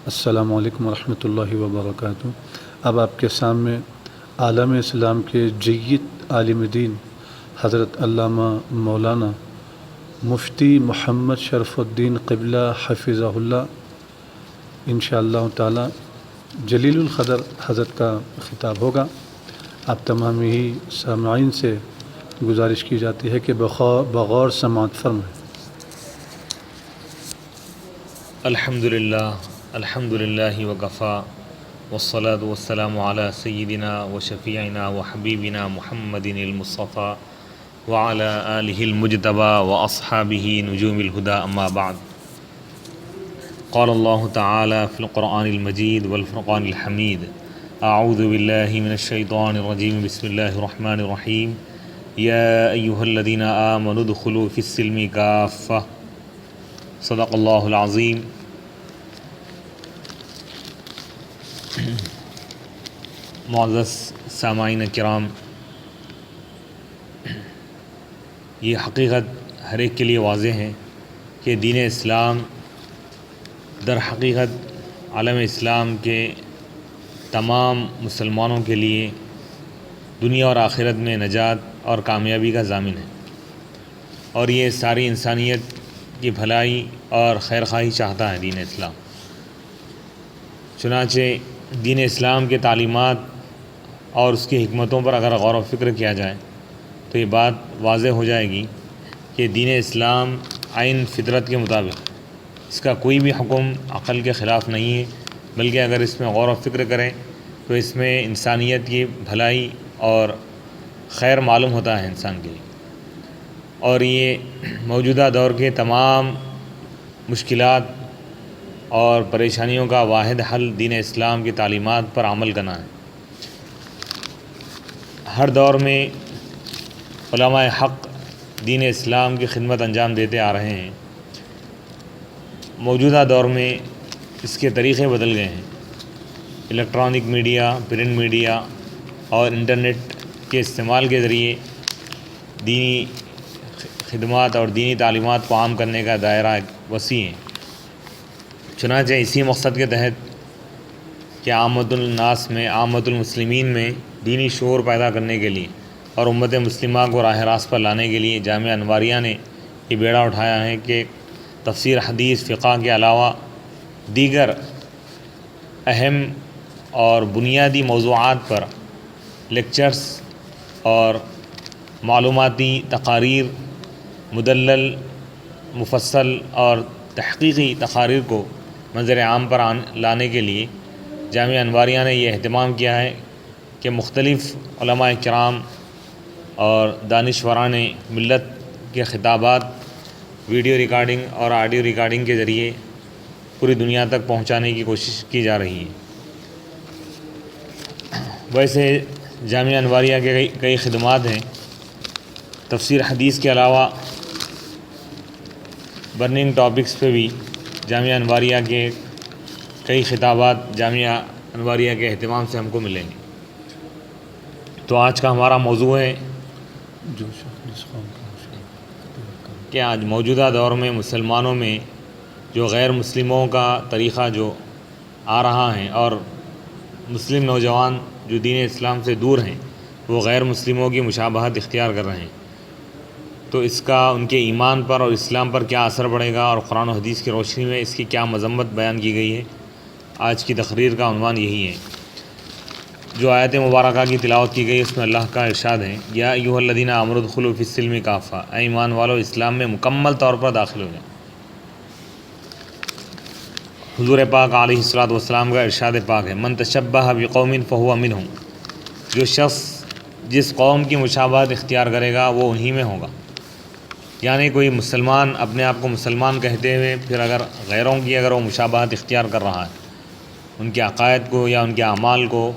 السلام علیکم ورحمۃ اللہ وبرکاتہ۔ اب آپ کے سامنے عالم اسلام کے جید عالم دین حضرت علامہ مولانا مفتی محمد شرف الدین قبلہ حفظہ اللہ انشاءاللہ تعالی جلیل القدر حضرت کا خطاب ہوگا۔ آپ تمام ہی سامعین سے گزارش کی جاتی ہے کہ بغور سماعت فرمائیں۔ الحمد للہ وکفا والصلاة والسلام علی سیدنا و شفیعنا و حبیبنا محمد المصطفیٰ وعلی آلہ المجتبی و اصحابہ نجوم الہدی اما بعد۔ قال اللہ تعالی فی القرآن المجید والفرقان الحمید اعوذ باللہ من الشیطان الرجیم بسم اللہ الرحمن الرحیم یا ایہا الذین آمنوا ادخلوا فی السلم کافہ صدق اللہ العظیم۔ معزز سامعین کرام، یہ حقیقت ہر ایک کے لیے واضح ہے کہ دین اسلام در حقیقت عالم اسلام کے تمام مسلمانوں کے لیے دنیا اور آخرت میں نجات اور کامیابی کا ضامن ہے، اور یہ ساری انسانیت کی بھلائی اور خیر خواہی چاہتا ہے دین اسلام۔ چنانچہ دین اسلام کے تعلیمات اور اس کی حکمتوں پر اگر غور و فکر کیا جائے تو یہ بات واضح ہو جائے گی کہ دین اسلام عین فطرت کے مطابق، اس کا کوئی بھی حکم عقل کے خلاف نہیں ہے، بلکہ اگر اس میں غور و فکر کریں تو اس میں انسانیت کی بھلائی اور خیر معلوم ہوتا ہے انسان کے لیے، اور یہ موجودہ دور کے تمام مشکلات اور پریشانیوں کا واحد حل دین اسلام کی تعلیمات پر عمل کرنا ہے۔ ہر دور میں علماء حق دین اسلام کی خدمت انجام دیتے آ رہے ہیں۔ موجودہ دور میں اس کے طریقے بدل گئے ہیں۔ الیکٹرانک میڈیا، پرنٹ میڈیا اور انٹرنیٹ کے استعمال کے ذریعے دینی خدمات اور دینی تعلیمات کو عام کرنے کا دائرہ وسیع ہے۔ چنانچہ اسی مقصد کے تحت کہ عامۃ الناس میں، عامۃ المسلمین میں دینی شعور پیدا کرنے کے لیے اور امت مسلمہ کو راہ راست پر لانے کے لیے جامعہ انواریہ نے یہ بیڑا اٹھایا ہے کہ تفسیر حدیث، فقہ کے علاوہ دیگر اہم اور بنیادی موضوعات پر لیکچرز اور معلوماتی تقاریر، مدلل، مفصل اور تحقیقی تقاریر کو منظر عام پر لانے کے لیے جامعہ انواریہ نے یہ اہتمام کیا ہے کہ مختلف علماء کرام اور دانشوران ملت کے خطابات ویڈیو ریکارڈنگ اور آڈیو ریکارڈنگ کے ذریعے پوری دنیا تک پہنچانے کی کوشش کی جا رہی ہے۔ ویسے جامعہ انواریہ کے کئی خدمات ہیں۔ تفسیر حدیث کے علاوہ برننگ ٹاپکس پہ بھی جامعہ انواریہ کے کئی خطابات جامعہ انواریہ کے اہتمام سے ہم کو ملیں گے۔ تو آج کا ہمارا موضوع ہے کہ آج موجودہ دور میں مسلمانوں میں جو غیر مسلموں کا طریقہ جو آ رہا ہے اور مسلم نوجوان جو دین اسلام سے دور ہیں وہ غیر مسلموں کی مشابہت اختیار کر رہے ہیں، تو اس کا ان کے ایمان پر اور اسلام پر کیا اثر پڑے گا، اور قرآن و حدیث کی روشنی میں اس کی کیا مذمت بیان کی گئی ہے۔ آج کی تقریر کا عنوان یہی ہے۔ جو آیت مبارکہ کی تلاوت کی گئی اس میں اللہ کا ارشاد ہے، یا ایھا الذین آمنوا ادخلوا فی السلم کافہ، اے ایمان والو اسلام میں مکمل طور پر داخل ہو جائیں۔ حضور پاک علیہ الصلوۃ والسلام کا ارشاد پاک ہے، من تشبہ بقوم فہو منہم، جو شخص جس قوم کی مشابہت اختیار کرے گا وہ انہی میں ہوگا۔ یعنی کوئی مسلمان اپنے آپ کو مسلمان کہتے ہوئے پھر اگر غیروں کی اگر وہ مشابہت اختیار کر رہا ہے، ان کے عقائد کو یا ان کے اعمال کو،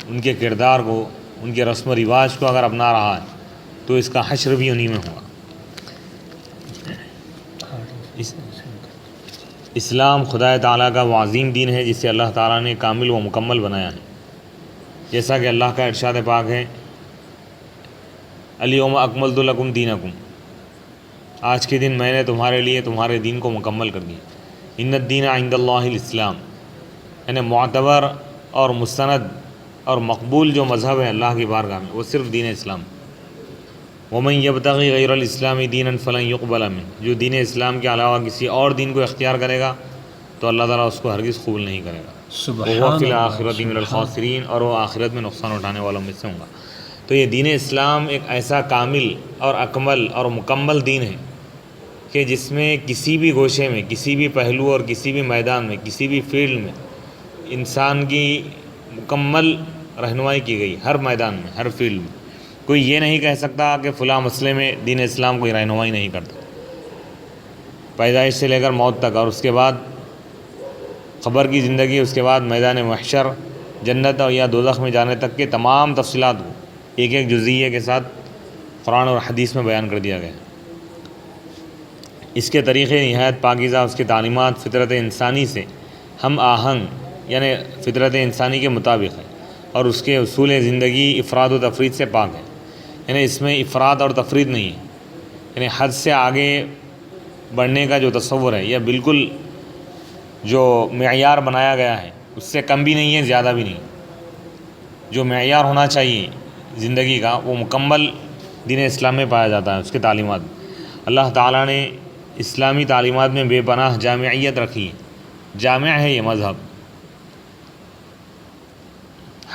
ان کے کردار کو، ان کے رسم و رواج کو اگر اپنا رہا ہے تو اس کا حشر بھی انہی میں ہوگا۔ اسلام خدا تعالیٰ کا وہ عظیم دین ہے جسے اللہ تعالیٰ نے کامل و مکمل بنایا ہے۔ جیسا کہ اللہ کا ارشاد پاک ہے، الیوم اکملت لکم دینکم، آج کے دن میں نے تمہارے لیے تمہارے دین کو مکمل کر دیا۔ ان الدین عند اللہ الاسلام، یعنی معتبر اور مستند اور مقبول جو مذہب ہے اللہ کی بارگاہ میں وہ صرف دین اسلام. ومن یبتغی غیر الاسلام دینا فلن یقبل منہ، جو دین اسلام کے علاوہ کسی اور دین کو اختیار کرے گا تو اللہ تعالیٰ اس کو ہرگز قبول نہیں کرے گا. وہ فی الآخرۃ من الخاسرین، اور وہ آخرت میں نقصان اٹھانے والوں میں سے ہوں گا. تو یہ دین اسلام ایک ایسا کامل اور اکمل اور مکمل دین ہے کہ جس میں کسی بھی گوشے میں، کسی بھی پہلو اور کسی بھی میدان میں، کسی بھی فیلڈ میں انسان کی مکمل رہنمائی کی گئی، ہر میدان میں، ہر فیلڈ میں. کوئی یہ نہیں کہہ سکتا کہ فلاں مسئلے میں دین اسلام کوئی رہنمائی نہیں کرتا. پیدائش سے لے کر موت تک، اور اس کے بعد قبر کی زندگی، اس کے بعد میدان محشر، جنت اور یا دوزخ میں جانے تک کے تمام تفصیلات کو ایک ایک جزئیے کے ساتھ قرآن اور حدیث میں بیان کر دیا گیا. اس کے طریقے نہایت پاکیزہ، اس کی تعلیمات فطرت انسانی سے ہم آہنگ یعنی فطرت انسانی کے مطابق ہے، اور اس کے اصول زندگی افراد و تفرید سے پاک ہے. یعنی اس میں افراد اور تفرید نہیں ہے، یعنی حد سے آگے بڑھنے کا جو تصور ہے، یا بالکل جو معیار بنایا گیا ہے اس سے کم بھی نہیں ہے، زیادہ بھی نہیں. جو معیار ہونا چاہیے زندگی کا وہ مکمل دین اسلام میں پایا جاتا ہے. اس کے تعلیمات، اللہ تعالیٰ نے اسلامی تعلیمات میں بے پناہ جامعیت رکھی ہے. جامع ہے یہ مذہب.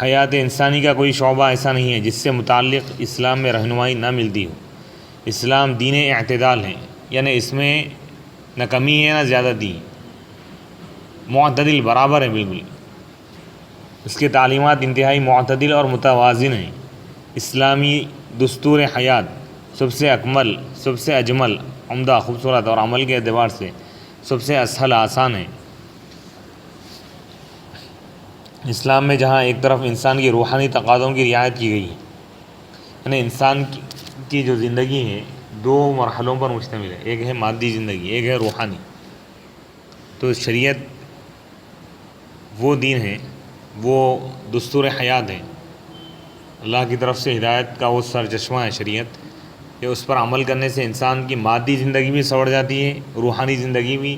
حیات انسانی کا کوئی شعبہ ایسا نہیں ہے جس سے متعلق اسلام میں رہنمائی نہ ملتی ہو. اسلام دین اعتدال ہے، یعنی اس میں نہ کمی ہے نہ زیادتی، معتدل، برابر ہے بالکل. اس کے تعلیمات انتہائی معتدل اور متوازن ہیں. اسلامی دستور حیات سب سے اکمل، سب سے اجمل، عمدہ، خوبصورت اور عمل کے اعتبار سے سب سے اسہل، آسان ہے. اسلام میں جہاں ایک طرف انسان کی روحانی تقاضوں کی رعایت کی گئی ہے، یعنی انسان کی جو زندگی ہے دو مرحلوں پر مشتمل ہے، ایک ہے مادی زندگی، ایک ہے روحانی. تو شریعت وہ دین ہے، وہ دستور حیات ہے، اللہ کی طرف سے ہدایت کا وہ سرچشمہ ہے شریعت، کہ اس پر عمل کرنے سے انسان کی مادی زندگی بھی سنور جاتی ہے، روحانی زندگی بھی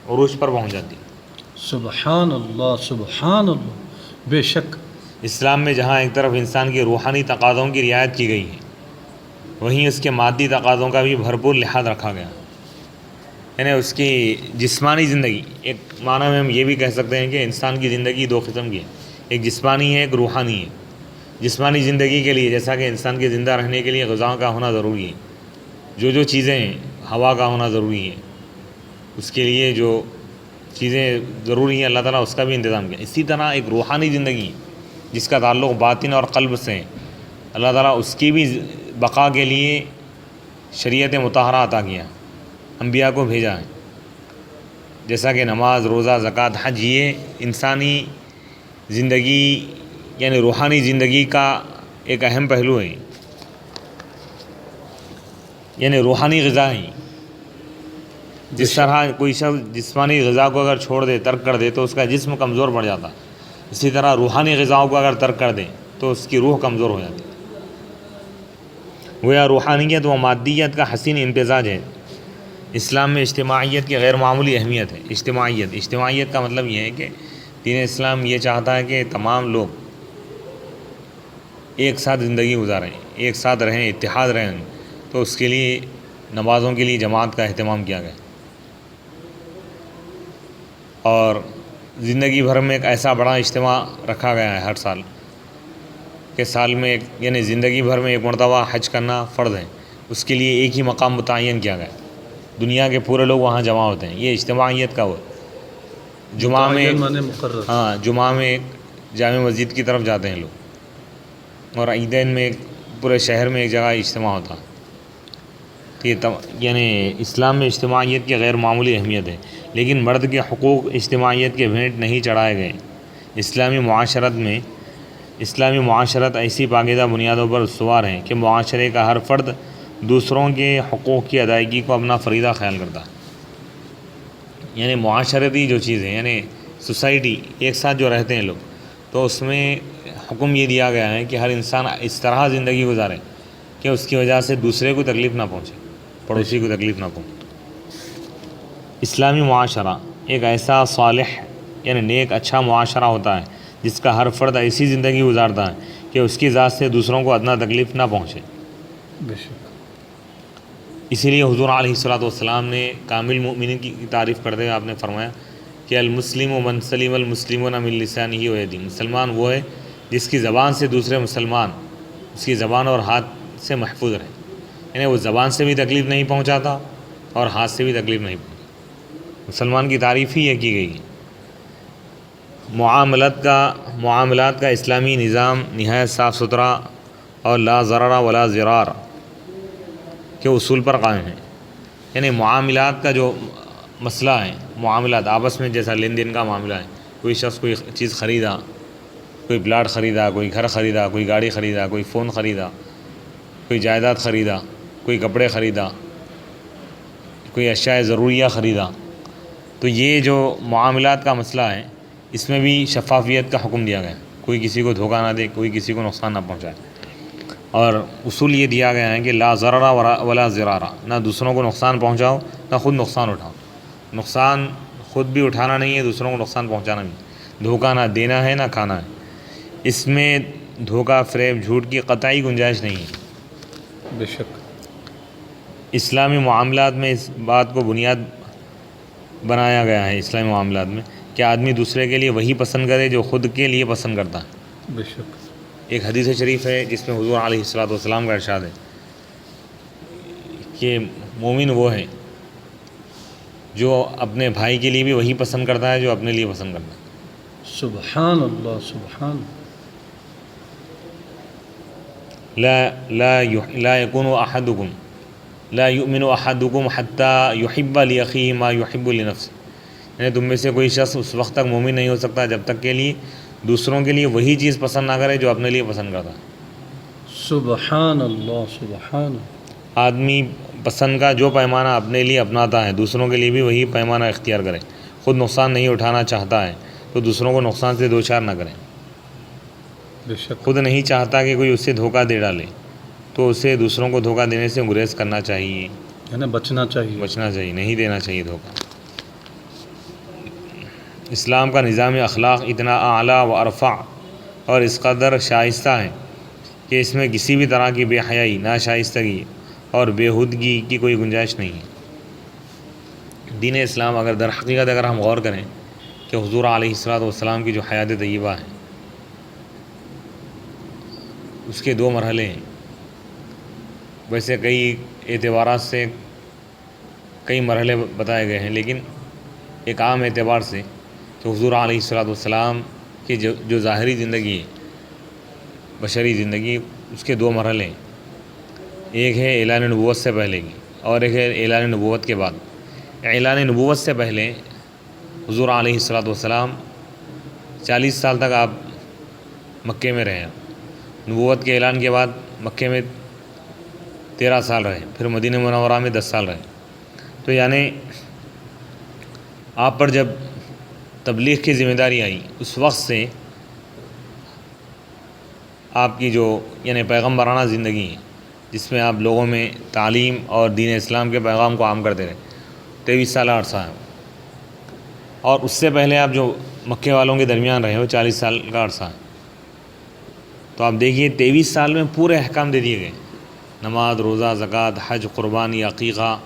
عروج پر پہنچ جاتی ہے. سبحان اللہ، سبحان اللہ. بے شک اسلام میں جہاں ایک طرف انسان کی روحانی تقاضوں کی رعایت کی گئی ہے، وہیں اس کے مادی تقاضوں کا بھی بھرپور لحاظ رکھا گیا. یعنی اس کی جسمانی زندگی، ایک معنی میں ہم یہ بھی کہہ سکتے ہیں کہ انسان کی زندگی دو قسم کی ہے، ایک جسمانی ہے، ایک روحانی ہے. جسمانی زندگی کے لیے جیسا کہ انسان کے زندہ رہنے کے لیے غذا کا ہونا ضروری ہے، جو چیزیں ہیں، ہوا کا ہونا ضروری ہے، اس کے لیے جو چیزیں ضروری ہیں اللہ تعالیٰ اس کا بھی انتظام کیا. اسی طرح ایک روحانی زندگی جس کا تعلق باطن اور قلب سے ہے، اللہ تعالیٰ اس کی بھی بقا کے لیے شریعت مطہرہ عطا کیا، انبیاء کو بھیجا ہے. جیسا کہ نماز، روزہ، زکوٰۃ، حج، یہ انسانی زندگی یعنی روحانی زندگی کا ایک اہم پہلو ہے. یعنی روحانی غذا ہے. جس طرح کوئی شخص جسمانی غذا کو اگر چھوڑ دے، ترک کر دے تو اس کا جسم کمزور پڑ جاتا، اسی طرح روحانی غذاؤں کو اگر ترک کر دے تو اس کی روح کمزور ہو جاتی. گویا روحانیت و مادیت کا حسین امتزاج ہے. اسلام میں اجتماعیت کی غیر معمولی اہمیت ہے. اجتماعیت کا مطلب یہ ہے کہ دین اسلام یہ چاہتا ہے کہ تمام لوگ ایک ساتھ زندگی گزاریں، ایک ساتھ رہیں، اتحاد رہیں. تو اس کے لیے نمازوں کے لیے جماعت کا اہتمام کیا گیا، اور زندگی بھر میں ایک ایسا بڑا اجتماع رکھا گیا ہے ہر سال، کہ سال میں یعنی زندگی بھر میں ایک مرتبہ حج کرنا فرض ہے. اس کے لیے ایک ہی مقام متعین کیا گیا، دنیا کے پورے لوگ وہاں جمع ہوتے ہیں. یہ اجتماعیت کا وہ جمعہ میں جمعہ میں ایک جامع مسجد کی طرف جاتے ہیں لوگ، اور عیدین میں ایک پورے شہر میں ایک جگہ اجتماع ہوتا. یہ یعنی اسلام میں اجتماعیت کی غیر معمولی اہمیت ہے. لیکن مرد کے حقوق اجتماعیت کے بھینٹ نہیں چڑھائے گئے. اسلامی معاشرت ایسی پاکیزہ بنیادوں پر استوار ہے کہ معاشرے کا ہر فرد دوسروں کے حقوق کی ادائیگی کو اپنا فریضہ خیال کرتا ہے. یعنی معاشرتی جو چیزیں، یعنی سوسائٹی، ایک ساتھ جو رہتے ہیں لوگ، تو اس میں حکم یہ دیا گیا ہے کہ ہر انسان اس طرح زندگی گزارے کہ اس کی وجہ سے دوسرے کو تکلیف نہ پہنچے، پڑوسی کو تکلیف نہ پہنچے. اسلامی معاشرہ ایک ایسا صالح یعنی نیک اچھا معاشرہ ہوتا ہے جس کا ہر فرد ایسی زندگی گزارتا ہے کہ اس کی ذات سے دوسروں کو ادنا تکلیف نہ پہنچے۔ بے شک اسی لیے حضور علیہ الصلوۃ والسلام نے کامل مومن کی تعریف کرتے ہوئے آپ نے فرمایا کہ المسلم من سلم المسلمون من لسانہ و یدہ، مسلمان وہ ہے جس کی زبان سے دوسرے مسلمان اس کی زبان اور ہاتھ سے محفوظ رہے، یعنی وہ زبان سے بھی تکلیف نہیں پہنچاتا اور ہاتھ سے بھی تکلیف نہیں پہنچاتا۔ مسلمان کی تعریف ہی یہ کی گئی ہے۔ معاملات کا اسلامی نظام نہایت صاف ستھرا اور لا ضرر ولا ضرار کے اصول پر قائم ہے، یعنی معاملات کا جو مسئلہ ہے، معاملات آپس میں جیسا لین دین کا معاملہ ہے، کوئی شخص کوئی چیز خریدا، کوئی پلاٹ خریدا، کوئی گھر خریدا، کوئی گاڑی خریدا، کوئی فون خریدا، کوئی جائیداد خریدا، کوئی کپڑے خریدا، کوئی اشیاء ضروریہ خریدا، تو یہ جو معاملات کا مسئلہ ہے اس میں بھی شفافیت کا حکم دیا گیا ہے، کوئی کسی کو دھوکہ نہ دے، کوئی کسی کو نقصان نہ پہنچائے، اور اصول یہ دیا گیا ہے کہ لا ضرر ولا ضرار، نہ دوسروں کو نقصان پہنچاؤ نہ خود نقصان اٹھاؤ، نقصان خود بھی اٹھانا نہیں ہے، دوسروں کو نقصان پہنچانا نہیں، دھوکہ نہ دینا ہے نہ کھانا ہے، اس میں دھوکہ فریب جھوٹ کی قطعی گنجائش نہیں ہے۔ بے شک اسلامی معاملات میں اس بات کو بنیاد بنایا گیا ہے، اسلامی معاملات میں کہ آدمی دوسرے کے لیے وہی پسند کرے جو خود کے لیے پسند کرتا ہے۔ بے شک ایک حدیث شریف ہے جس میں حضور علیہ الصلوۃ والسلام کا ارشاد ہے کہ مومن وہ ہے جو اپنے بھائی کے لیے بھی وہی پسند کرتا ہے جو اپنے لیے پسند کرتا ہے۔ سبحان اللہ سبحان لا يكون احدكم لا يؤمن احدكم حتى يحب لاخيه ما يحب لنفسه، یعنی تم میں سے کوئی شخص اس وقت تک مومن نہیں ہو سکتا جب تک کے لیے دوسروں کے لیے وہی چیز پسند نہ کرے جو اپنے لیے پسند کرتا ہے۔ سبحان اللہ سبحان آدمی پسند کا جو پیمانہ اپنے لیے اپناتا ہے دوسروں کے لیے بھی وہی پیمانہ اختیار کرے، خود نقصان نہیں اٹھانا چاہتا ہے تو دوسروں کو نقصان سے دوچار نہ کرے، بے شک خود نہیں چاہتا کہ کوئی اس سے دھوکہ دے ڈالے تو اسے دوسروں کو دھوکہ دینے سے گریز کرنا چاہیے، یعنی بچنا چاہیے۔ بچنا چاہیے، نہیں دینا چاہیے دھوکہ۔ اسلام کا نظام اخلاق اتنا اعلیٰ و ارفع اور اس قدر شائستہ ہے کہ اس میں کسی بھی طرح کی بے حیائی، ناشائستگی اور بےہودگی کی کوئی گنجائش نہیں ہے۔ دین اسلام در حقیقت اگر ہم غور کریں کہ حضور علیہ الصلوۃ والسلام کی جو حیات طیبہ ہے اس کے دو مرحلے ہیں، ویسے کئی اعتبارات سے کئی مرحلے بتائے گئے ہیں، لیکن ایک عام اعتبار سے کہ حضور علیہ الصلوۃ والسلام کی جو ظاہری زندگی ہے، بشری زندگی، اس کے دو مرحلے ہیں، ایک ہے اعلان نبوت سے پہلے کی اور ایک ہے اعلان نبوت کے بعد۔ اعلان نبوت سے پہلے حضور علیہ الصلوۃ والسلام 40 سال تک آپ مکے میں رہے، نبوت کے اعلان کے بعد مکے میں 13 سال رہے، پھر مدینہ منورہ میں 10 سال رہے، تو یعنی آپ پر جب تبلیغ کی ذمہ داری آئی اس وقت سے آپ کی جو یعنی پیغمبرانہ زندگی ہے جس میں آپ لوگوں میں تعلیم اور دین اسلام کے پیغام کو عام کرتے رہے، 23 سال عرصہ ہے، اور اس سے پہلے آپ جو مکے والوں کے درمیان رہے ہو 40 سال کا عرصہ ہے، تو آپ دیکھیے 23 سال میں پورے احکام دے دیے گئے، نماز، روزہ، زکوٰۃ، حج، قربانی، عقیقہ،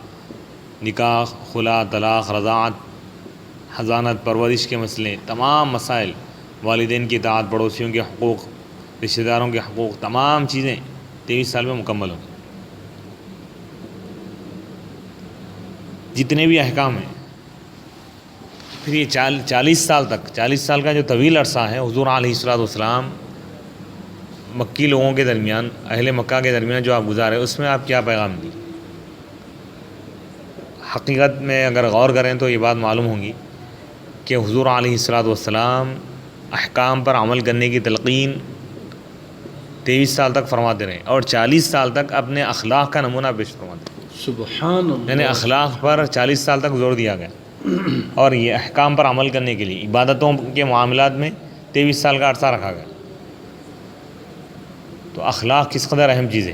نکاح، خلا، طلاق، رضاعت، حضانت، پرورش کے مسئلے، تمام مسائل، والدین کی اطاعت، پڑوسیوں کے حقوق، رشتہ داروں کے حقوق، تمام چیزیں 23 سال میں مکمل ہوں، جتنے بھی احکام ہیں۔ پھر یہ 40 سال تک، 40 سال کا جو طویل عرصہ ہے، حضور علیہ الصلوۃ والسلام مکی لوگوں کے درمیان، اہل مکہ کے درمیان جو آپ گزارے اس میں آپ کیا پیغام دی؟ حقیقت میں اگر غور کریں تو یہ بات معلوم ہوگی کہ حضور علیہ الصلوۃ والسلام احکام پر عمل کرنے کی تلقین 23 سال تک فرماتے رہے اور 40 سال تک اپنے اخلاق کا نمونہ پیش فرماتے رہے، سبحان اللہ، یعنی اخلاق پر 40 سال تک زور دیا گیا، اور یہ احکام پر عمل کرنے کے لیے عبادتوں کے معاملات میں 23 سال کا عرصہ رکھا گیا۔ تو اخلاق کس قدر اہم چیز ہے،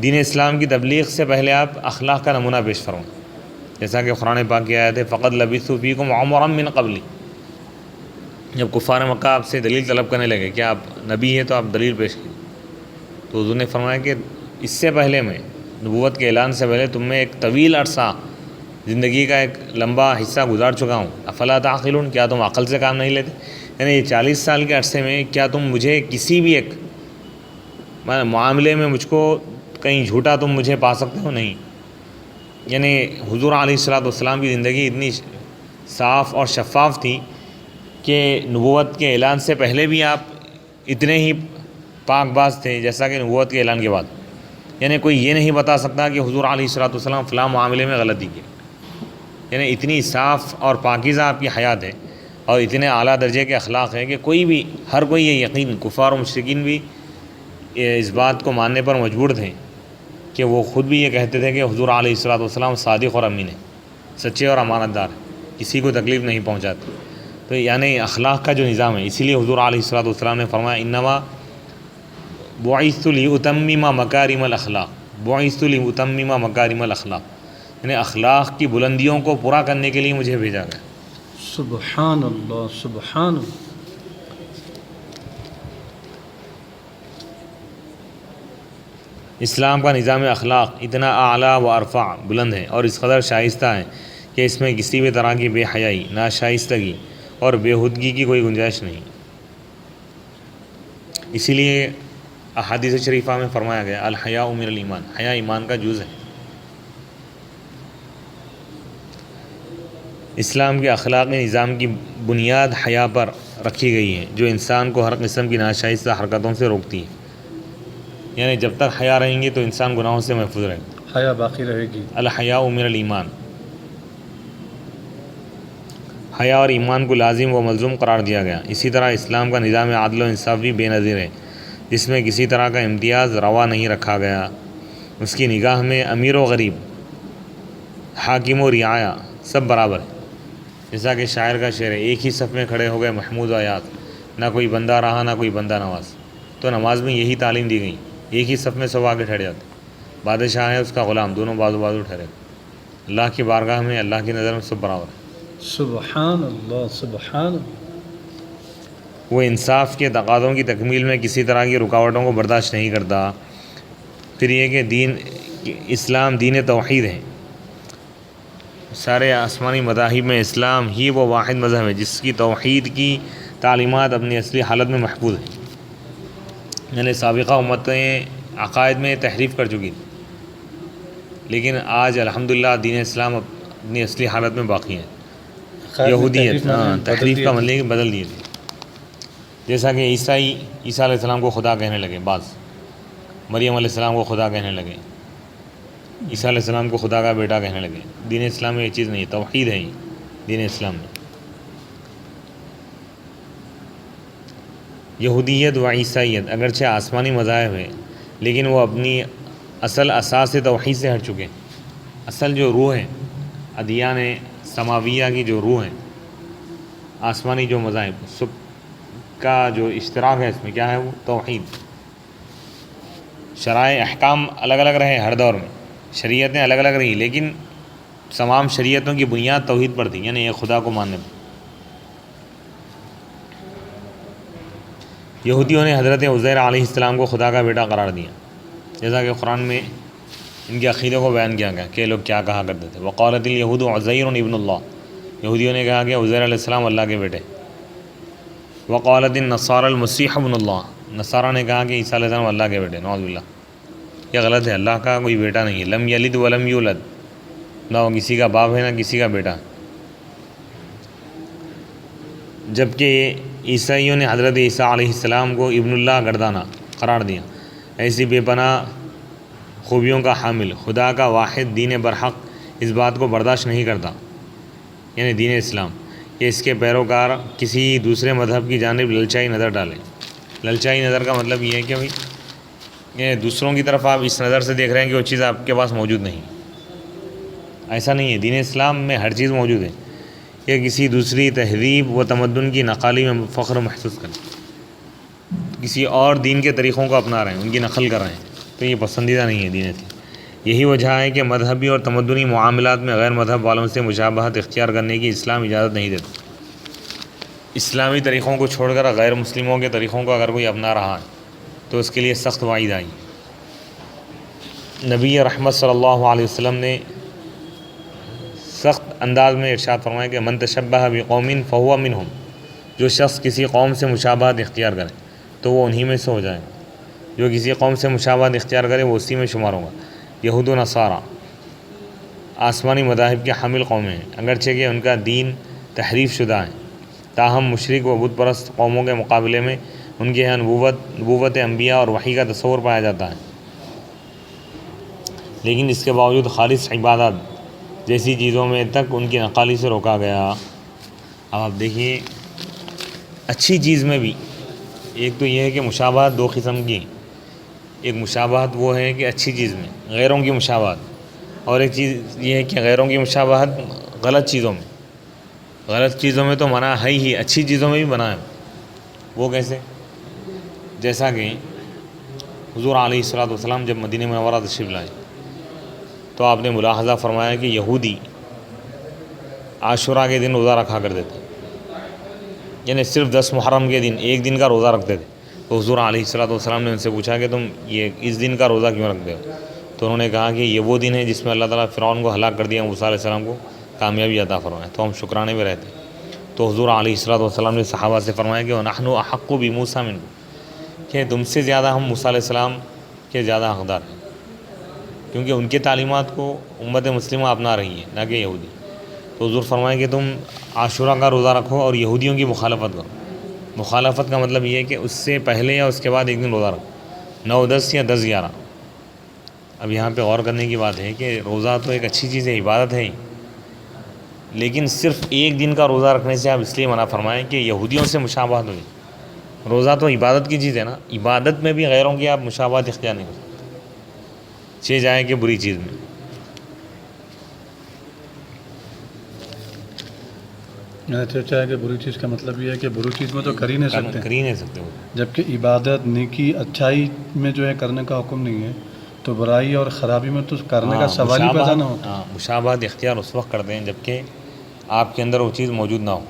دین اسلام کی تبلیغ سے پہلے آپ اخلاق کا نمونہ پیش فرمائیں، جیسا کہ قرآن پاک کی آیت ہے فقد لبثوا فیکم عمرا من قبلی، جب کفار مکہ آپ سے دلیل طلب کرنے لگے کہ آپ نبی ہے تو آپ دلیل پیش کیجیے، تو حضور نے فرمایا کہ اس سے پہلے میں نبوت کے اعلان سے پہلے تم میں ایک طویل عرصہ زندگی کا ایک لمبا حصہ گزار چکا ہوں، افلا تعقلون، کیا تم عقل سے کام نہیں لیتے؟ یعنی یہ 40 سال کے عرصے میں کیا تم مجھے کسی بھی ایک معاملے میں مجھ کو کہیں جھوٹا تم مجھے پا سکتے ہو؟ نہیں۔ یعنی حضور علیہ الصلوۃ والسلام کی زندگی اتنی صاف اور شفاف تھی کہ نبوت کے اعلان سے پہلے بھی آپ اتنے ہی پاک باز تھے جیسا کہ نبوت کے اعلان کے بعد۔ یعنی کوئی یہ نہیں بتا سکتا کہ حضور علیہ الصلوۃ والسلام فلاں معاملے میں غلطی کی۔ یعنی اتنی صاف اور پاکیزہ آپ کی حیات ہے اور اتنے اعلیٰ درجے کے اخلاق ہیں کہ کوئی بھی، ہر کوئی یہ یقین، کفار و مشرکین بھی اس بات کو ماننے پر مجبور تھے کہ وہ خود بھی یہ کہتے تھے کہ حضور علیہ الصلوۃ والسلام صادق اور امین ہیں، سچے اور امانت دار ہیں، کسی کو تکلیف نہیں پہنچاتے۔ تو یعنی اخلاق کا جو نظام ہے، اسی لیے حضور علیہ الصلوۃ والسلام نے فرمایا انما بعثت لاتمم مکارم الاخلاق، بعثت لاتمم مکارم الاخلاق، یعنی اخلاق کی بلندیوں کو پورا کرنے کے لیے مجھے بھیجا گیا۔ سبحان اللہ، سبحان اللہ۔ اسلام کا نظام اخلاق اتنا اعلیٰ و ارفع، بلند ہے اور اس قدر شائستہ ہے کہ اس میں کسی بھی طرح کی بے حیائی، ناشائستگی اور بےہودگی کی کوئی گنجائش نہیں۔ اسی لیے احادیث شریفہ میں فرمایا گیا الحیاء من الایمان، حیا ایمان کا جز ہے۔ اسلام کے اخلاقی نظام کی بنیاد حیا پر رکھی گئی ہے، جو انسان کو ہر قسم کی ناشائستہ حرکتوں سے روکتی ہے۔ یعنی جب تک حیا رہیں گی تو انسان گناہوں سے محفوظ رہے گا۔ حیا باقی رہے گی۔ الحیاء من الایمان، حیا اور ایمان کو لازم و ملزوم قرار دیا گیا۔ اسی طرح اسلام کا نظام عدل و انصاف بھی بے نظیر ہے، جس میں کسی طرح کا امتیاز روا نہیں رکھا گیا۔ اس کی نگاہ میں امیر و غریب، حاکم و رعایا سب برابر ہے۔ جیسا کہ شاعر کا شعر ہے، ایک ہی صف میں کھڑے ہو گئے محمود و آیات، نہ کوئی بندہ رہا نہ کوئی بندہ نواز۔ تو نماز میں یہی تعلیم دی گئی، ایک ہی صف میں سب آگے ٹھہر جاتے، بادشاہ ہے اس کا غلام، دونوں بازو بازو ٹھہرے۔ اللہ کی بارگاہ میں، اللہ کی نظر میں سب برابر ہے۔ سبحان اللہ، سبحان اللہ۔ وہ انصاف کے تقاضوں کی تکمیل میں کسی طرح کی رکاوٹوں کو برداشت نہیں کرتا۔ پھر یہ کہ اسلام دین توحید ہے، سارے آسمانی مذاہب میں اسلام ہی وہ واحد مذہب ہے جس کی توحید کی تعلیمات اپنی اصلی حالت میں محفوظ ہیں۔ یعنی سابقہ امتیں عقائد میں تحریف کر چکی تھیں، لیکن آج الحمدللہ دین اسلام اپنی اصلی حالت میں باقی ہے۔ یہودیت، تحریف کا مطلب بدل دیے تھے، جیسا کہ عیسیٰ علیہ السلام کو خدا کہنے لگے، بعض مریم علیہ السلام کو خدا کہنے لگے، عیسیٰ علیہ السلام کو خدا کا بیٹا کہنے لگے۔ دین اسلام میں یہ چیز نہیں ہے، توحید ہے دین اسلام میں۔ یہودیت و عیسائیت اگرچہ آسمانی مذاہب ہیں، لیکن وہ اپنی اصل اساس توحید سے ہٹ چکے ہیں۔ اصل جو روح ہے ادیان سماویہ کی، جو روح ہے آسمانی جو مذاہب، سب کا جو اشتراک ہے اس میں کیا ہے؟ وہ توحید۔ شرائع احکام الگ الگ رہے ہر دور میں، شریعتیں الگ الگ رہی، لیکن تمام شریعتوں کی بنیاد توحید پر تھی، یعنی ایک خدا کو ماننے پر۔ یہودیوں نے حضرت عزیر علیہ السلام کو خدا کا بیٹا قرار دیا، جیسا کہ قرآن میں ان کے عقیدے کو بیان کیا گیا کہ یہ لوگ کیا کہا کرتے تھے۔ وقالت الیہود عزیر ابن اللہ، یہودیوں نے کہا کہ عزیر علیہ السلام اللہ کے بیٹے۔ وقالت النصارى المسیح ابن اللہ، نصارہ نے کہا کہ عیسیٰ علیہ السلام اللہ کے بیٹے۔ نعوذ باللہ، یہ غلط ہے، اللہ کا کوئی بیٹا نہیں ہے۔ لم یلد ولم یولد، نہ وہ کسی کا باپ ہے نہ کسی کا بیٹا۔ جبکہ عیسائیوں نے حضرت عیسیٰ علیہ السلام کو ابن اللہ گردانہ قرار دیا۔ ایسی بے پناہ خوبیوں کا حامل خدا کا واحد دین برحق اس بات کو برداشت نہیں کرتا، یعنی دین اسلام، کہ اس کے پیروکار کسی دوسرے مذہب کی جانب للچائی نظر ڈالیں۔ للچائی نظر کا مطلب یہ ہے کہ بھائی دوسروں کی طرف آپ اس نظر سے دیکھ رہے ہیں کہ وہ چیز آپ کے پاس موجود نہیں، ایسا نہیں ہے۔ دین اسلام میں ہر چیز موجود ہے، کہ کسی دوسری تہذیب و تمدن کی نقالی میں فخر محسوس کریں، کسی اور دین کے طریقوں کو اپنا رہے ہیں، ان کی نقل کر رہے ہیں، تو یہ پسندیدہ نہیں ہے دین اسلام۔ یہی وجہ ہے کہ مذہبی اور تمدنی معاملات میں غیر مذہب والوں سے مشابہت اختیار کرنے کی اسلام اجازت نہیں دیتا۔ اسلامی طریقوں کو چھوڑ کر غیر مسلموں کے طریقوں کو اگر کوئی اپنا رہا ہے تو اس کے لیے سخت وعید آئی۔ نبی رحمت صلی اللہ علیہ وسلم نے سخت انداز میں ارشاد فرمایا کہ من تشبہ بقوم فہو منہم، جو شخص کسی قوم سے مشابہت اختیار کرے تو وہ انہی میں سے ہو جائے، جو کسی قوم سے مشابہت اختیار کرے وہ اسی میں شمار ہوگا۔ یہود و نصارہ آسمانی مذاہب کے حامل قومیں ہیں، اگرچہ کہ ان کا دین تحریف شدہ ہے، تاہم مشرک و بت پرست قوموں کے مقابلے میں ان کے یہاں نبوت انبیاء اور وحی کا تصور پایا جاتا ہے، لیکن اس کے باوجود خالص عبادات جیسی چیزوں میں تک ان کی نقالی سے روکا گیا۔ اب آپ دیکھیے اچھی چیز میں بھی ایک تو یہ ہے کہ مشابہت دو قسم کی، ایک مشابہت وہ ہے کہ اچھی چیز میں غیروں کی مشابہت، اور ایک چیز یہ ہے کہ غیروں کی مشابہت غلط چیزوں میں۔ غلط چیزوں میں تو منع ہے ہی، اچھی چیزوں میں بھی منع ہے۔ وہ کیسے؟ جیسا کہ حضور علیہ الصلوۃ والسلام جب مدینہ منورہ تشریف لائے تو آپ نے ملاحظہ فرمایا کہ یہودی عاشوراء کے دن روزہ رکھا کرتے تھے، یعنی صرف 10 محرم کے دن ایک دن کا روزہ رکھتے تھے۔ تو حضور علیہ الصلوۃ والسلام نے ان سے پوچھا کہ تم یہ اس دن کا روزہ کیوں رکھتے ہو؟ تو انہوں نے کہا کہ یہ وہ دن ہے جس میں اللہ تعالیٰ فرعون کو ہلاک کر دیا، موسیٰ علیہ السلام کو کامیابی عطا فرمایا، تو ہم شکرانے میں رہتے۔ تو حضور علیہ الصلوۃ والسلام نے صحابہ سے فرمایا کہ وَنَحْنُ أَحَقُّ بِمُوسَىٰ مِنْكُمْ، کہ تم سے زیادہ ہم موسیٰ علیہ السلام کے زیادہ حقدار ہیں، کیونکہ ان کے تعلیمات کو امت مسلمہ اپنا رہی ہے، نہ کہ یہودی۔ تو حضور فرمایا کہ تم عاشوراء کا روزہ رکھو اور یہودیوں کی مخالفت کرو۔ مخالفت کا مطلب یہ ہے کہ اس سے پہلے یا اس کے بعد ایک دن روزہ رکھو، 9 10 یا 10 11۔ اب یہاں پہ غور کرنے کی بات ہے کہ روزہ تو ایک اچھی چیز ہے، عبادت ہے ہی، لیکن صرف ایک دن کا روزہ رکھنے سے آپ اس لیے منع فرمائیں کہ یہودیوں سے مشابہت ہوئی۔ روزہ تو عبادت کی چیز ہے نا، عبادت میں بھی غیروں کی آپ مشابہت اختیار نہیں کر سکتے، چہ جائے کہ بری چیز میں۔ چاہے کہ بری چیز کا مطلب یہ ہے کہ بری چیز میں تو کر ہی نہیں سکتے، کر ہی نہیں سکتے وہ، جبکہ عبادت نیکی اچھائی میں جو ہے کرنے کا حکم نہیں ہے، تو برائی اور خرابی میں تو کرنے کا سوال ہی پیدا نہ ہوتا۔ مشابہت اختیار اس وقت کرتے ہیں جبکہ آپ کے اندر وہ چیز موجود نہ ہو۔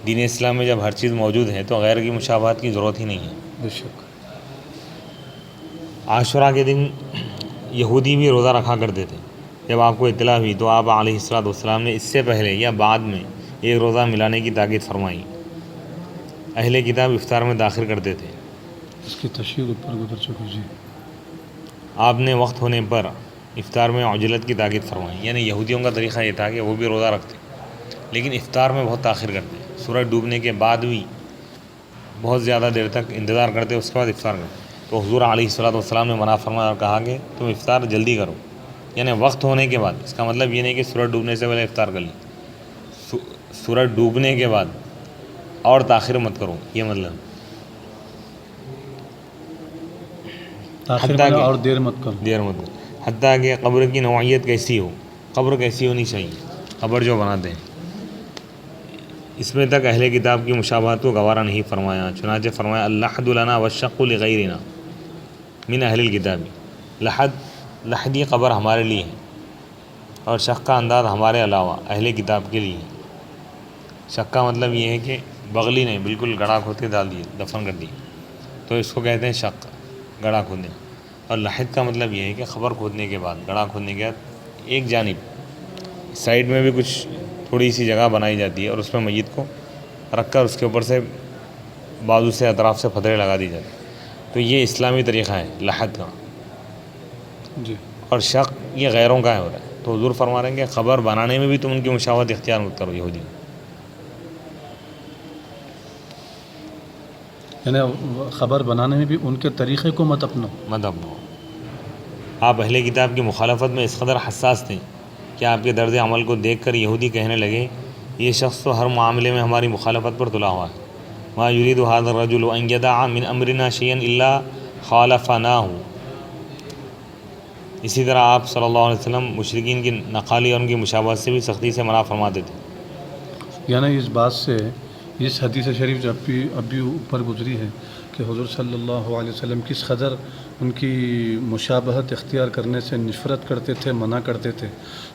دین اسلام میں جب ہر چیز موجود ہے تو غیر کی مشابہت کی ضرورت ہی نہیں ہے۔ بے شک۔ عاشوراء کے دن یہودی بھی روزہ رکھا کرتے تھے، جب آپ کو اطلاع ہوئی تو آپ علیہ الصلوۃ والسلام نے اس سے پہلے یا بعد میں ایک روزہ ملانے کی تاکید فرمائی۔ اہل کتاب افطار میں داخل کرتے تھے، اس کی تشریح اوپر گزر چکی جی۔ آپ نے وقت ہونے پر افطار میں عجلت کی تاکید فرمائی، یعنی یہودیوں کا طریقہ یہ تھا کہ وہ بھی روزہ رکھتے لیکن افطار میں بہت تاخیر کرتے، سورج ڈوبنے کے بعد بھی بہت زیادہ دیر تک انتظار کرتے، اس کے بعد افطار کرتے۔ تو حضور علیہ الصلوۃ والسلام نے منع فرمایا اور کہا کہ تم افطار جلدی کرو، یعنی وقت ہونے کے بعد۔ اس کا مطلب یہ نہیں کہ سورج ڈوبنے سے پہلے افطار کر لیں، سورج ڈوبنے کے بعد اور تاخیر مت کرو، یہ مطلب اور دیر مت کرو، حتیٰ کہ قبر کی نوعیت کیسی ہو، قبر کیسی ہونی چاہیے، قبر جو بناتے ہیں اس میں تک اہل کتاب کی مشابہت کو گوارا نہیں فرمایا، چنانچہ فرمایا اللحد لنا والشق لغیرنا من اہل الکتاب، لحدی قبر ہمارے لیے ہے اور شق کا انداز ہمارے علاوہ اہل کتاب کے لیے ہے۔ شق کا مطلب یہ ہے کہ بغلی نے بالکل گڑھا کھود کے ڈال دیے، دفن کر دی، تو اس کو کہتے ہیں شق، گڑھا کھودنے۔ اور لحد کا مطلب یہ ہے کہ قبر کھودنے کے بعد، گڑھا کھودنے کے بعد ایک جانب سائڈ میں بھی کچھ تھوڑی سی جگہ بنائی جاتی ہے اور اس میں میت کو رکھ کر اس کے اوپر سے بازو سے اطراف سے پتھریں لگا دی جاتی، تو یہ اسلامی طریقہ ہے لحد کا۔ جی۔ اور شق یہ غیروں کا ہو رہا ہے، تو حضور فرما رہے ہیں کہ خبر بنانے میں بھی تم ان کی مشابہت اختیار مت کرو یہودی، یعنی خبر بنانے میں بھی ان کے طریقے کو مت اپنو۔ آپ اہل کتاب کی مخالفت میں اس قدر حساس تھے کہ آپ کے طرز عمل کو دیکھ کر یہودی کہنے لگے یہ شخص تو ہر معاملے میں ہماری مخالفت پر تلا ہوا ہے، ما یرید ھذا الرجل ان یدع من امرنا شیئا الا خالفناہ۔ اسی طرح آپ صلی اللہ علیہ وسلم مشرکین کی نقالی اور ان کی مشابہت سے بھی سختی سے منع فرماتے تھے۔ یعنی اس بات سے اس حدیث شریف جو ابھی اوپر گزری ہے کہ حضور صلی اللہ علیہ وسلم کس قدر ان کی مشابہت اختیار کرنے سے نفرت کرتے تھے، منع کرتے تھے،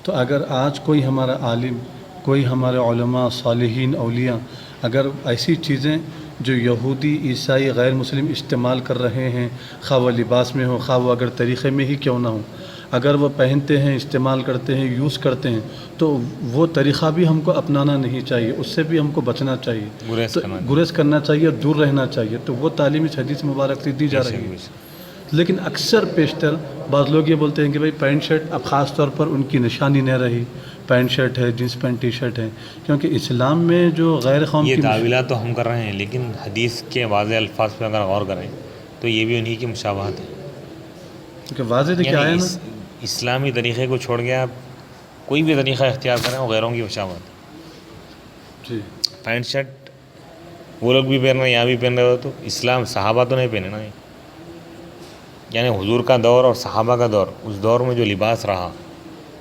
تو اگر آج کوئی ہمارا عالم، کوئی ہمارے علماء صالحین اولیاء اگر ایسی چیزیں جو یہودی عیسائی غیر مسلم استعمال کر رہے ہیں، خواہ وہ لباس میں ہو، خواہ وہ اگر طریقے میں ہی کیوں نہ ہو، اگر وہ پہنتے ہیں، استعمال کرتے ہیں، یوز کرتے ہیں، تو وہ طریقہ بھی ہم کو اپنانا نہیں چاہیے، اس سے بھی ہم کو بچنا چاہیے، گریز کرنا چاہیے، دور رہنا چاہیے. تو وہ تعلیم اس حدیث مبارک سے دی جا رہی ہے. لیکن اکثر بیشتر بعض لوگ یہ بولتے ہیں کہ بھائی پینٹ شرٹ، اب خاص طور پر ان کی نشانی نہیں رہی، پینٹ شرٹ ہے، جینس پینٹ ٹی شرٹ ہے، کیونکہ اسلام میں جو غیر قوم یہ کی تعویلات تو ہم کر رہے ہیں، لیکن حدیث کے واضح الفاظ پہ اگر غور کریں تو یہ بھی انہی کی مشابہت ہے. کہ واضح ہے کیا ہے نا، اسلامی طریقے کو چھوڑ کے آپ کوئی بھی طریقہ اختیار کریں وہ غیروں کی مشابہت ہے. جی پینٹ شرٹ وہ لوگ بھی پہن رہے ہیں، یہاں بھی پہن رہے ہو، تو اسلام صحابہ تو نہیں پہنے نا. یعنی حضور کا دور اور صحابہ کا دور، اس دور میں جو لباس رہا،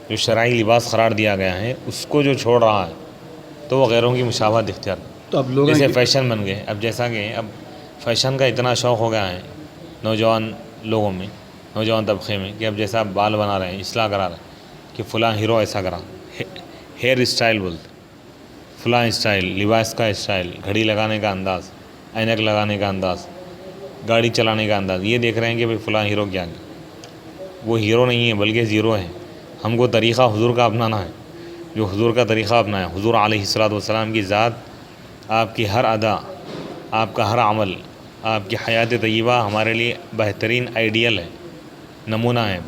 جو شرعی لباس قرار دیا گیا ہے، اس کو جو چھوڑ رہا ہے تو وہ غیروں کی مشابہت اختیار. تو اب لوگ جیسے فیشن بن گئے، اب جیسا کہ اب فیشن کا اتنا شوق ہو گیا ہے نوجوان لوگوں میں، نوجوان طبقے میں، کہ اب جیسا بال بنا رہے ہیں، اصلاح کرا رہے ہیں کہ فلاں ہیرو ایسا کرا، ہیئر اسٹائل بولتے، فلاں اسٹائل، لباس کا اسٹائل، گھڑی لگانے کا انداز، اینک لگانے کا انداز، گاڑی چلانے کا انداز، یہ دیکھ رہے ہیں کہ بھئی فلاں ہیرو کیا ہے. وہ ہیرو نہیں ہے بلکہ زیرو ہے. ہم کو طریقہ حضور کا اپنانا ہے، جو حضور کا طریقہ اپنایا. حضور علیہ الصلوۃ والسلام کی ذات، آپ کی ہر ادا، آپ کا ہر عمل، آپ کی حیات طیبہ ہمارے لیے بہترین آئیڈیل ہے، نمونہ ہے.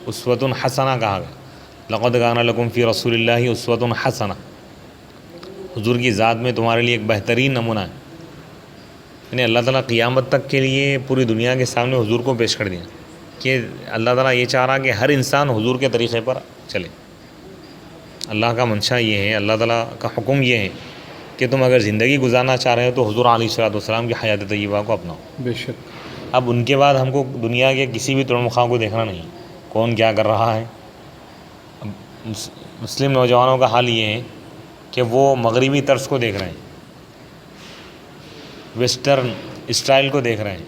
اسوۃ حسنہ کہا گیا، لقد کان لکم فی رسول اللہ اسوۃ حسنہ. حضور کی ذات میں تمہارے لیے ایک بہترین نمونہ ہے. یعنی اللہ تعالیٰ قیامت تک کے لیے پوری دنیا کے سامنے حضور کو پیش کر دیا کہ اللہ تعالیٰ یہ چاہ رہا کہ ہر انسان حضور کے طریقے پر چلے. اللہ کا منشا یہ ہے، اللہ تعالیٰ کا حکم یہ ہے کہ تم اگر زندگی گزارنا چاہ رہے ہو تو حضور علیہ الصلوۃ والسلام کی حیات طیبہ کو اپناؤ. بے شک. اب ان کے بعد ہم کو دنیا کے کسی بھی توڑ کو دیکھنا نہیں، کون کیا کر رہا ہے. اب مسلم نوجوانوں کا حال یہ ہے کہ وہ مغربی طرز کو دیکھ رہے ہیں، ویسٹرن اسٹائل کو دیکھ رہے ہیں.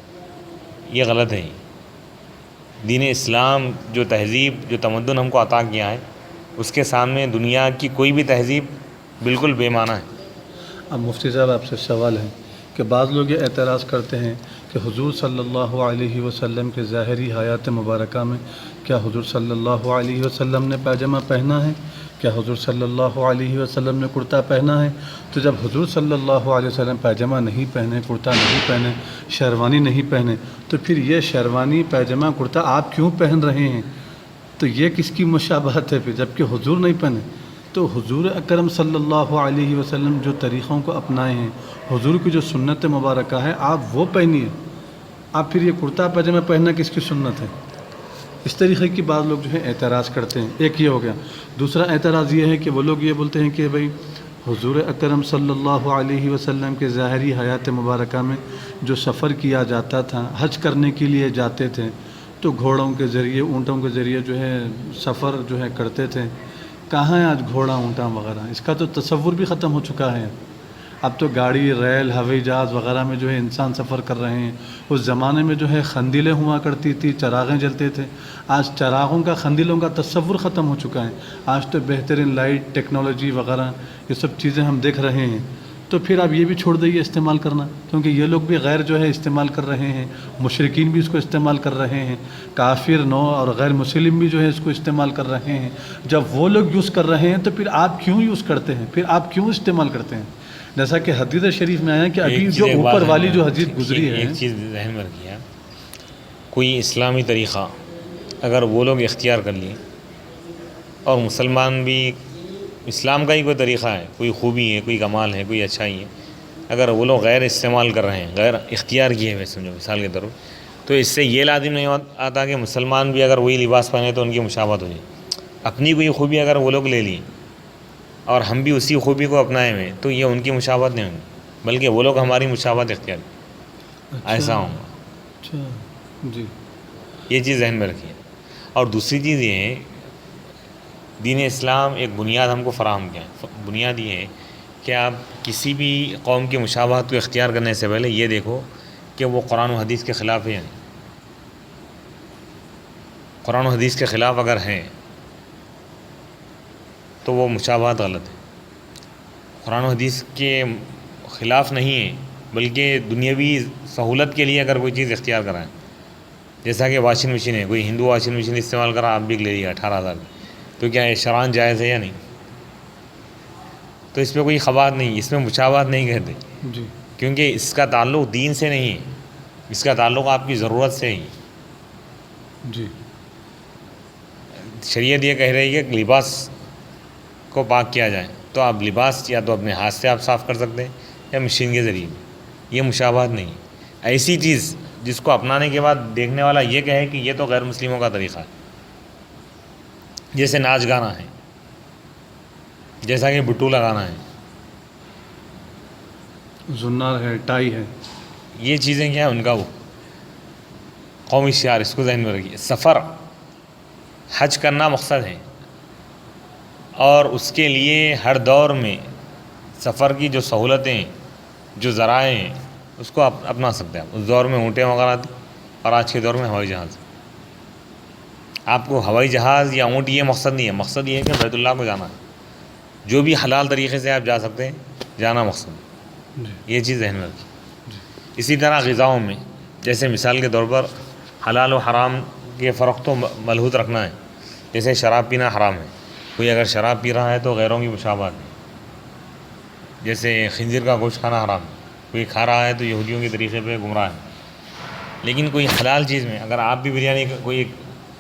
یہ غلط ہے. دین اسلام جو تہذیب، جو تمدن ہم کو عطا کیا ہے، اس کے سامنے دنیا کی کوئی بھی تہذیب بالکل بے معنی ہے. اب مفتی صاحب آپ سے سوال ہے کہ بعض لوگ یہ اعتراض کرتے ہیں کہ حضور صلی اللہ علیہ وسلم کے ظاہری حیات مبارکہ میں کیا حضور صلی اللہ علیہ وسلم نے پاجامہ پہنا ہے؟ کیا حضور صلی اللہ علیہ وسلم نے کرتا پہنا ہے؟ تو جب حضور صلی اللہ علیہ وسلم پاجامہ نہیں پہنے، کرتا نہیں پہنے، شیروانی نہیں پہنے، تو پھر یہ شیروانی، پاجامہ، کرتا آپ کیوں پہن رہے ہیں؟ تو یہ کس کی مشابہت ہے پھر، جب کہ حضور نہیں پہنے؟ تو حضور اکرم صلی اللہ علیہ وسلم جو طریقوں کو اپنائے ہیں، حضور کی جو سنت مبارکہ ہے، آپ وہ پہنیے. آپ پھر یہ کرتا پاجامہ پہننا کس کی سنت ہے؟ اس طریقے کی بعض لوگ جو ہے اعتراض کرتے ہیں. ایک یہ ہو گیا. دوسرا اعتراض یہ ہے کہ وہ لوگ یہ بولتے ہیں کہ بھئی حضور اکرم صلی اللہ علیہ وسلم کے ظاہری حیات مبارکہ میں جو سفر کیا جاتا تھا، حج کرنے کے لیے جاتے تھے تو گھوڑوں کے ذریعے، اونٹوں کے ذریعے جو ہے سفر جو ہے کرتے تھے. کہاں ہے آج گھوڑا، اونٹا وغیرہ؟ اس کا تو تصور بھی ختم ہو چکا ہے. اب تو گاڑی، ریل، ہوائی جہاز وغیرہ میں جو ہے انسان سفر کر رہے ہیں. اس زمانے میں جو ہے خندیلیں ہوا کرتی تھی، چراغیں جلتے تھے. آج چراغوں کا، خندیلوں کا تصور ختم ہو چکا ہے. آج تو بہترین لائٹ، ٹیکنالوجی وغیرہ یہ سب چیزیں ہم دیکھ رہے ہیں. تو پھر آپ یہ بھی چھوڑ دئیے استعمال کرنا، کیونکہ یہ لوگ بھی غیر جو ہے استعمال کر رہے ہیں، مشرکین بھی اس کو استعمال کر رہے ہیں، کافر نو اور غیر مسلم بھی جو ہے اس کو استعمال کر رہے ہیں. جب وہ لوگ یوز کر رہے ہیں تو پھر آپ کیوں یوز کرتے ہیں؟ پھر آپ کیوں استعمال کرتے ہیں؟ جیسا کہ حدیث شریف میں آیا کہ ابھی جو اوپر والی جو حدیث گزری ہے، ایک چیز ذہن میں رکھیے، کوئی اسلامی طریقہ اگر وہ لوگ اختیار کر لیے اور مسلمان بھی، اسلام کا ہی کوئی طریقہ ہے، کوئی خوبی ہے، کوئی کمال ہے، کوئی اچھائی ہے، اگر وہ لوگ غیر استعمال کر رہے ہیں، غیر اختیار کیے ہوئے، سمجھو مثال کے طور پر، تو اس سے یہ لازم نہیں آتا کہ مسلمان بھی اگر وہی لباس پہنے تو ان کی مشابہت ہو جائے. اپنی کوئی خوبی اگر وہ لوگ لے لیں اور ہم بھی اسی خوبی کو اپنائے ہوئے تو یہ ان کی مشابہت نہیں ہوگی، بلکہ وہ لوگ ہماری مشابہت اختیار ایسا ہوں گا. اچھا جی، یہ چیز ذہن میں رکھیے. اور دوسری چیز یہ ہے، دین اسلام ایک بنیاد ہم کو فراہم کیا ہے. بنیاد یہ ہے کہ آپ کسی بھی قوم کی مشابہت کو اختیار کرنے سے پہلے یہ دیکھو کہ وہ قرآن و حدیث کے خلاف ہے. قرآن و حدیث کے خلاف اگر ہیں تو وہ مشابہت غلط ہے. قرآن و حدیث کے خلاف نہیں ہے، بلکہ دنیاوی سہولت کے لیے اگر کوئی چیز اختیار کرائیں، جیسا کہ واشنگ مشین ہے، کوئی ہندو واشنگ مشین استعمال کرا، آپ بھی لے لیا 18,000 کی، تو کیا یہ شرعاً جائز ہے یا نہیں؟ تو اس پہ کوئی خبات نہیں، اس میں مشابہت نہیں کہتے، جی کیونکہ اس کا تعلق دین سے نہیں ہے، اس کا تعلق آپ کی ضرورت سے ہی۔ جی شریعت یہ کہہ رہی ہے کہ لباس کو پاک کیا جائے، تو آپ لباس یا تو اپنے ہاتھ سے آپ صاف کر سکتے ہیں یا مشین کے ذریعے، یہ مشابہت نہیں ہے۔ ایسی چیز جس کو اپنانے کے بعد دیکھنے والا یہ کہے کہ یہ تو غیر مسلموں کا طریقہ ہے، جیسے ناچ گانا ہے، جیسا کہ بٹو لگانا ہے، زنار ہے، ٹائی ہے۔ یہ چیزیں کیا ہیں ان کا وہ قومی شعار، اس کو ذہن میں رکھیے۔ سفر حج کرنا مقصد ہے، اور اس کے لیے ہر دور میں سفر کی جو سہولتیں، جو ذرائع ہیں، اس کو آپ اپنا سکتے ہیں۔ اس دور میں اونٹیں وغیرہ تھیں، اور آج کے دور میں ہوائی جہاز۔ آپ کو ہوائی جہاز یا اونٹ یہ مقصد نہیں ہے، مقصد یہ ہے کہ بیت اللہ کو جانا ہے، جو بھی حلال طریقے سے آپ جا سکتے ہیں، جانا مقصد ہے، جی یہ چیز ذہن میں رکھیے۔ اسی طرح غذاؤں میں، جیسے مثال کے طور پر حلال و حرام کے فرق تو ملحوظ رکھنا ہے، جیسے شراب پینا حرام ہے، کوئی اگر شراب پی رہا ہے تو غیروں کی مشابہت ہے، جیسے خنزیر کا گوشت کھانا حرام ہے، کوئی کھا رہا ہے تو یہودیوں کے طریقے پہ گمراہ ہے۔ لیکن کوئی حلال چیز میں اگر آپ بھی بریانی، کوئی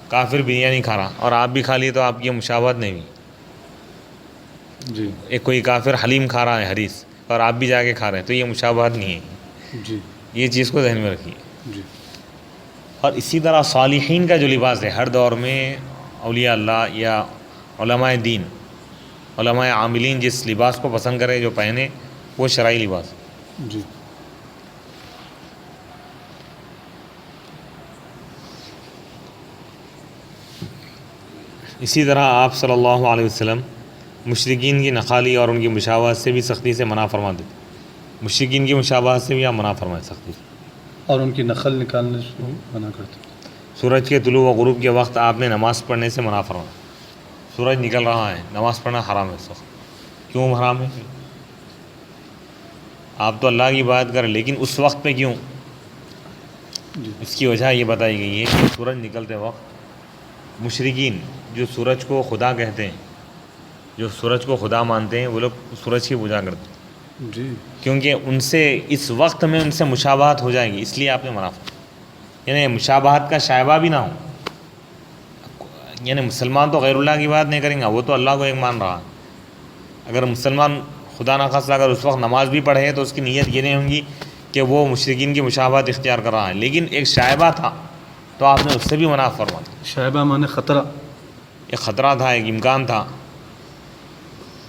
کافر بریانی کھا رہا اور آپ بھی کھا لیے، تو آپ کی مشابہت نہیں ہوئی۔ جی ایک کوئی کافر حلیم کھا رہا ہے، حریص، اور آپ بھی جا کے کھا رہے ہیں، تو یہ مشابہت نہیں ہے، جی یہ چیز کو ذہن میں رکھیے۔ جی اور اسی طرح صالحین کا جو لباس ہے، ہر دور میں اولیاء اللہ یا علماء دین، علماء عاملین جس لباس کو پسند کرے، جو پہنے، وہ شرعی لباس۔ جی اسی طرح آپ صلی اللہ علیہ وسلم مشرکین کی نخالی اور ان کی مشابہت سے بھی سختی سے منع فرماتے تھے۔ مشرکین کی مشابہت سے بھی آپ منع فرمائیں سختی سے۔ اور ان کی نقل نکالنے سے منع کرتے ہیں۔ سورج کے طلوع و غروب کے وقت آپ نے نماز پڑھنے سے منع فرمایا۔ سورج نکل رہا ہے، نماز پڑھنا حرام ہے اس وقت۔ کیوں حرام ہے؟ آپ تو اللہ کی بات کریں، لیکن اس وقت پہ کیوں؟ جی اس کی وجہ یہ بتائی گئی ہے کہ سورج نکلتے وقت مشرکین جو سورج کو خدا کہتے ہیں، جو سورج کو خدا مانتے ہیں، وہ لوگ سورج کی پوجا کرتے ہیں، جی کیونکہ ان سے اس وقت میں ان سے مشابہت ہو جائے گی، اس لیے آپ نے منع فرمایا، یعنی مشابہت کا شائبہ بھی نہ ہو۔ یعنی مسلمان تو غیر اللہ کی بات نہیں کریں گا، وہ تو اللہ کو ایک مان رہا ہے۔ اگر مسلمان خدا نخواستہ اگر اس وقت نماز بھی پڑھے تو اس کی نیت یہ نہیں ہوگی کہ وہ مشرکین کی مشابہت اختیار کر رہا ہے، لیکن ایک شائبہ تھا تو آپ نے اس سے بھی منع فرمایا۔ شائبہ مانے خطرہ۔ ایک خطرہ تھا، ایک امکان تھا،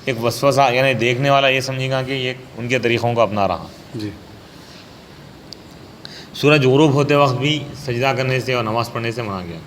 ایک وسوسہ، یعنی دیکھنے والا یہ سمجھے گا کہ یہ ان کے طریقوں کو اپنا رہا۔ جی سورج غروب ہوتے وقت بھی سجدہ کرنے سے اور نماز پڑھنے سے منع کیا۔